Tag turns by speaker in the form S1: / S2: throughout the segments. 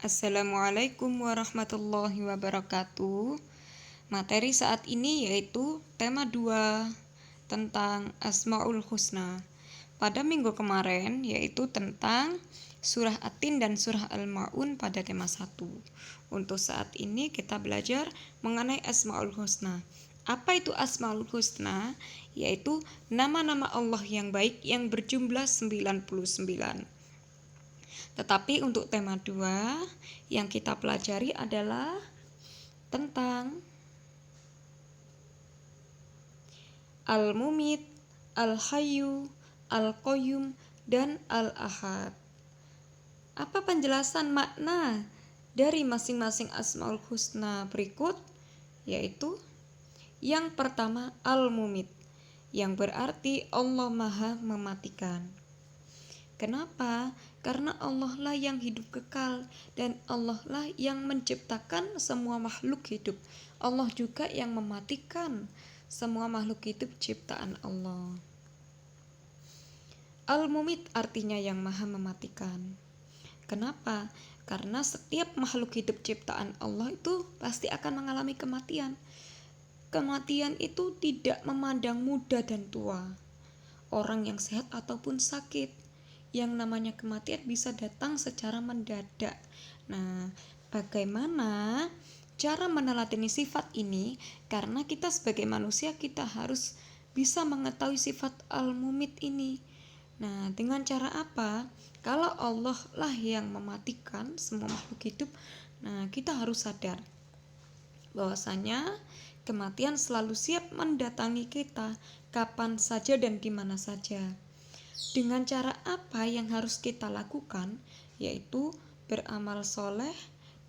S1: Assalamualaikum warahmatullahi wabarakatuh. Materi saat ini yaitu tema 2 tentang Asmaul Husna. Pada minggu kemarin yaitu tentang surah At-Tin dan surah Al-Ma'un pada tema 1. Untuk saat ini kita belajar mengenai Asmaul Husna. Apa itu Asmaul Husna? Yaitu nama-nama Allah yang baik yang berjumlah 99. Tetapi untuk tema 2 yang kita pelajari adalah tentang Al-Mumit, Al-Hayyu, Al-Qayyum, dan Al-Ahad. Apa penjelasan makna dari masing-masing Asmaul Husna berikut? Yaitu yang pertama Al-Mumit, yang berarti Allah Maha Mematikan. Kenapa? Karena Allah lah yang hidup kekal dan Allah lah yang menciptakan semua makhluk hidup. Allah juga yang mematikan semua makhluk hidup ciptaan Allah. Al-Mumit artinya yang maha mematikan. Kenapa? Karena setiap makhluk hidup ciptaan Allah itu pasti akan mengalami kematian. Kematian itu tidak memandang muda dan tua, orang yang sehat ataupun sakit. Yang namanya kematian bisa datang secara mendadak. Nah, bagaimana cara meneladani sifat ini? Karena kita sebagai manusia kita harus bisa mengetahui sifat Al-Mumit ini. Nah, dengan cara apa? Kalau Allah lah yang mematikan semua makhluk hidup, nah kita harus sadar bahwasanya kematian selalu siap mendatangi kita kapan saja dan di mana saja. Dengan cara apa yang harus kita lakukan? Yaitu beramal soleh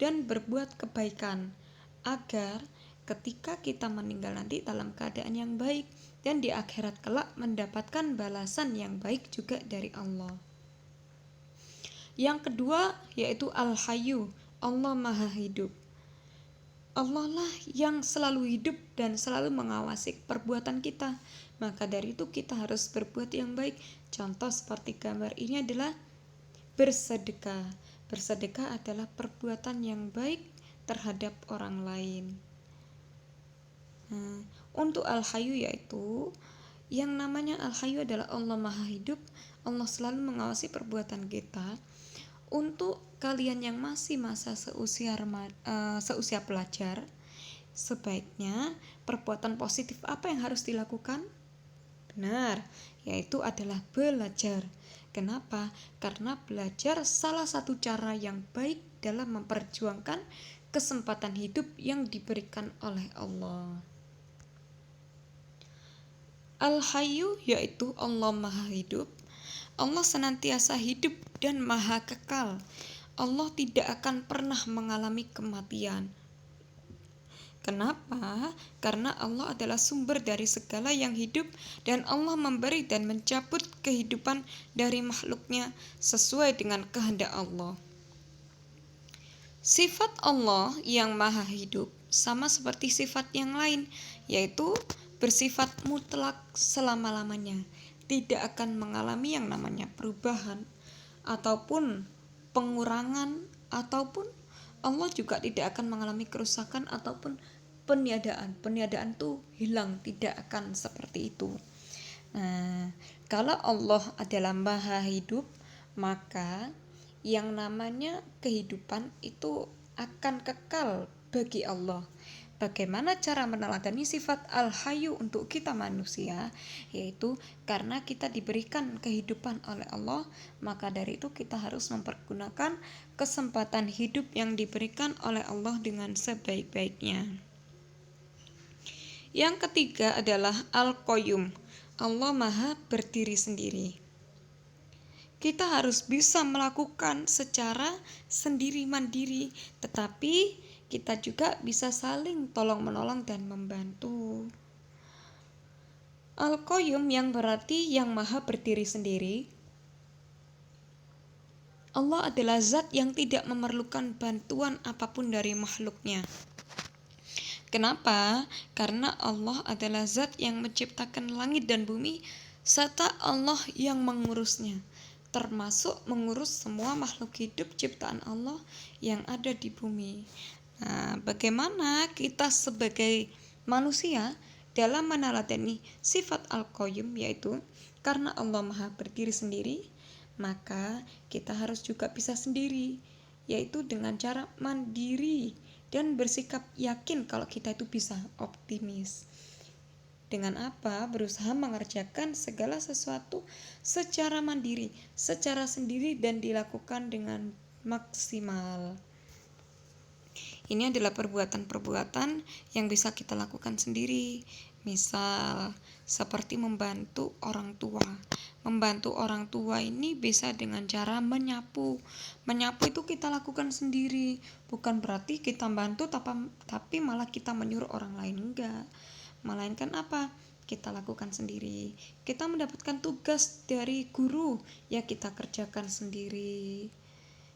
S1: dan berbuat kebaikan agar ketika kita meninggal nanti dalam keadaan yang baik dan di akhirat kelak mendapatkan balasan yang baik juga dari Allah. Yang kedua yaitu Al-Hayyu, Allah Maha Hidup. Allah lah yang selalu hidup dan selalu mengawasi perbuatan kita. Maka dari itu kita harus berbuat yang baik. Contoh seperti gambar ini adalah bersedekah. Bersedekah adalah perbuatan yang baik terhadap orang lain. Nah, untuk Al-Hayyu yaitu yang namanya Al-Hayyu adalah Allah Maha Hidup. Allah selalu mengawasi perbuatan kita. Untuk kalian yang masih masa seusia pelajar, sebaiknya perbuatan positif apa yang harus dilakukan? Benar, yaitu adalah belajar. Kenapa? Karena belajar salah satu cara yang baik dalam memperjuangkan kesempatan hidup yang diberikan oleh Allah. Al-Hayyu yaitu Allah Maha Hidup. Allah senantiasa hidup dan maha kekal. Allah tidak akan pernah mengalami kematian. Kenapa? Karena Allah adalah sumber dari segala yang hidup dan Allah memberi dan mencabut kehidupan dari makhluknya sesuai dengan kehendak Allah. Sifat Allah yang maha hidup sama seperti sifat yang lain, yaitu bersifat mutlak selama-lamanya. Tidak akan mengalami yang namanya perubahan ataupun pengurangan, ataupun Allah juga tidak akan mengalami kerusakan ataupun peniadaan. Peniadaan itu hilang, tidak akan seperti itu. Nah, kalau Allah adalah maha hidup, maka yang namanya kehidupan itu akan kekal bagi Allah. Bagaimana cara meneladani sifat Al-Hayyu untuk kita manusia? Yaitu karena kita diberikan kehidupan oleh Allah, maka dari itu kita harus mempergunakan kesempatan hidup yang diberikan oleh Allah dengan sebaik-baiknya. Yang ketiga adalah Al-Qayyum, Allah Maha berdiri sendiri. Kita harus bisa melakukan secara sendiri mandiri, tetapi kita juga bisa saling tolong-menolong dan membantu. Al-Qayyum yang berarti yang maha berdiri sendiri. Allah adalah zat yang tidak memerlukan bantuan apapun dari makhluknya. Kenapa? Karena Allah adalah zat yang menciptakan langit dan bumi serta Allah yang mengurusnya. termasuk mengurus semua makhluk hidup ciptaan Allah yang ada di bumi. Nah, bagaimana kita sebagai manusia dalam meneladani sifat Al-Qayyum, yaitu karena Allah Maha berdiri sendiri, maka kita harus juga bisa sendiri, yaitu dengan cara mandiri dan bersikap yakin kalau kita itu bisa, optimis. Dengan apa? Berusaha mengerjakan segala sesuatu secara mandiri, secara sendiri, dan dilakukan dengan maksimal. Ini adalah perbuatan-perbuatan yang bisa kita lakukan sendiri. Misal seperti membantu orang tua. Membantu orang tua ini bisa dengan cara menyapu. Menyapu itu kita lakukan sendiri. Bukan berarti kita bantu tapi malah kita menyuruh orang lain, enggak. Melainkan apa? Kita lakukan sendiri. Kita mendapatkan tugas dari guru, ya kita kerjakan sendiri.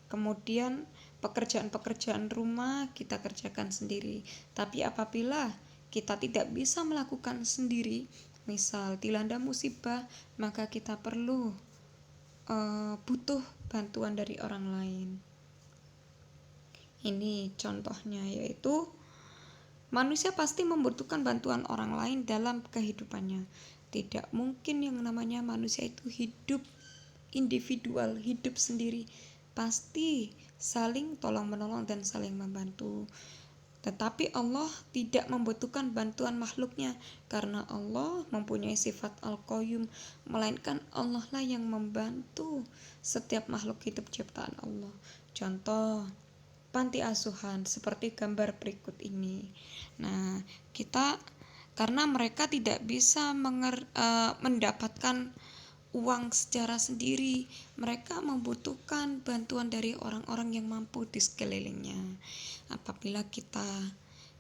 S1: Kemudian pekerjaan-pekerjaan rumah kita kerjakan sendiri. Tapi apabila kita tidak bisa melakukan sendiri, misal dilanda musibah, maka kita perlu butuh bantuan dari orang lain. Ini contohnya, yaitu manusia pasti membutuhkan bantuan orang lain dalam kehidupannya. Tidak mungkin yang namanya manusia itu hidup individual, hidup sendiri. Pasti saling tolong-menolong dan saling membantu. Tetapi Allah tidak membutuhkan bantuan makhluknya, karena Allah mempunyai sifat Al-Qayyum, melainkan Allah lah yang membantu setiap makhluk hidup ciptaan Allah. Contoh panti asuhan seperti gambar berikut ini. Nah, kita karena mereka tidak bisa mendapatkan uang secara sendiri, mereka membutuhkan bantuan dari orang-orang yang mampu di sekelilingnya. Apabila kita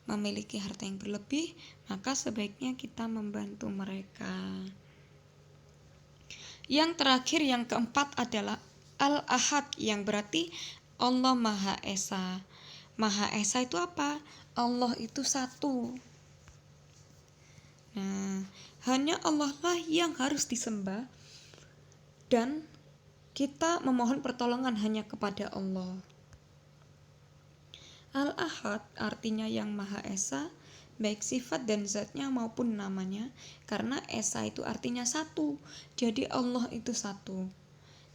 S1: memiliki harta yang berlebih, maka sebaiknya kita membantu mereka. Yang terakhir, yang keempat adalah Al-Ahad, yang berarti Allah Maha Esa. Maha Esa itu apa? Allah itu satu. Nah, hanya Allah lah yang harus disembah, dan kita memohon pertolongan hanya kepada Allah. Al-Ahad artinya yang Maha Esa, baik sifat dan zatnya maupun namanya, karena Esa itu artinya satu. Jadi Allah itu satu.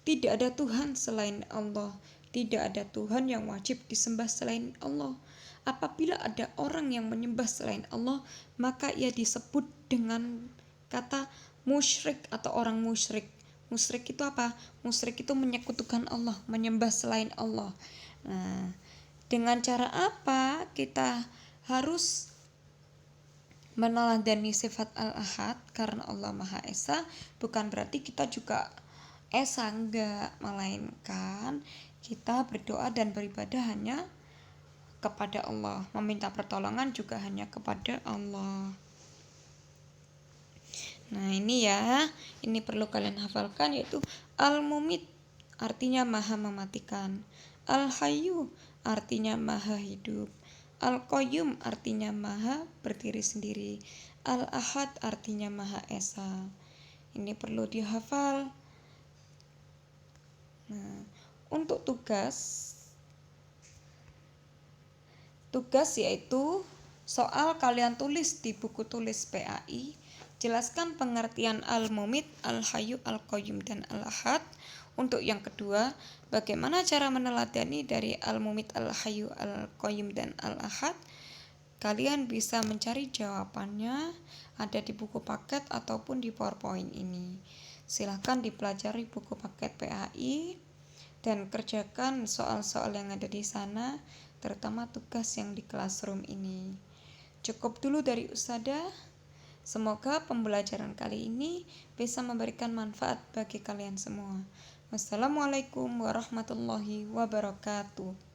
S1: Tidak ada Tuhan selain Allah. Tidak ada Tuhan yang wajib disembah selain Allah. Apabila ada orang yang menyembah selain Allah, maka ia disebut dengan kata musyrik atau orang musyrik. Musyrik itu apa? Musyrik itu menyekutukan Allah, menyembah selain Allah. Nah, dengan cara apa kita harus meneladani sifat Al-Ahad karena Allah Maha Esa? Bukan berarti kita juga Esa, enggak, melainkan kita berdoa dan beribadah hanya kepada Allah, meminta pertolongan juga hanya kepada Allah. Nah, ini ya, ini perlu kalian hafalkan, yaitu Al-Mumit artinya Maha mematikan, Al-Hayyu artinya Maha hidup, Al-Qayyum artinya Maha berdiri sendiri, Al-Ahad artinya Maha Esa. Ini perlu dihafal. Nah, untuk tugas yaitu soal kalian tulis di buku tulis PAI. Jelaskan pengertian Al-Mumit, Al-Hayyu, Al-Qayyum, dan Al-Ahad. Untuk yang kedua, bagaimana cara meneladani dari Al-Mumit, Al-Hayyu, Al-Qayyum, dan Al-Ahad? Kalian bisa mencari jawabannya ada di buku paket ataupun di PowerPoint ini. Silahkan dipelajari buku paket PAI dan kerjakan soal-soal yang ada di sana, terutama tugas yang di classroom ini. Cukup dulu dari Ustadzah. Semoga pembelajaran kali ini bisa memberikan manfaat bagi kalian semua. Wassalamualaikum warahmatullahi wabarakatuh.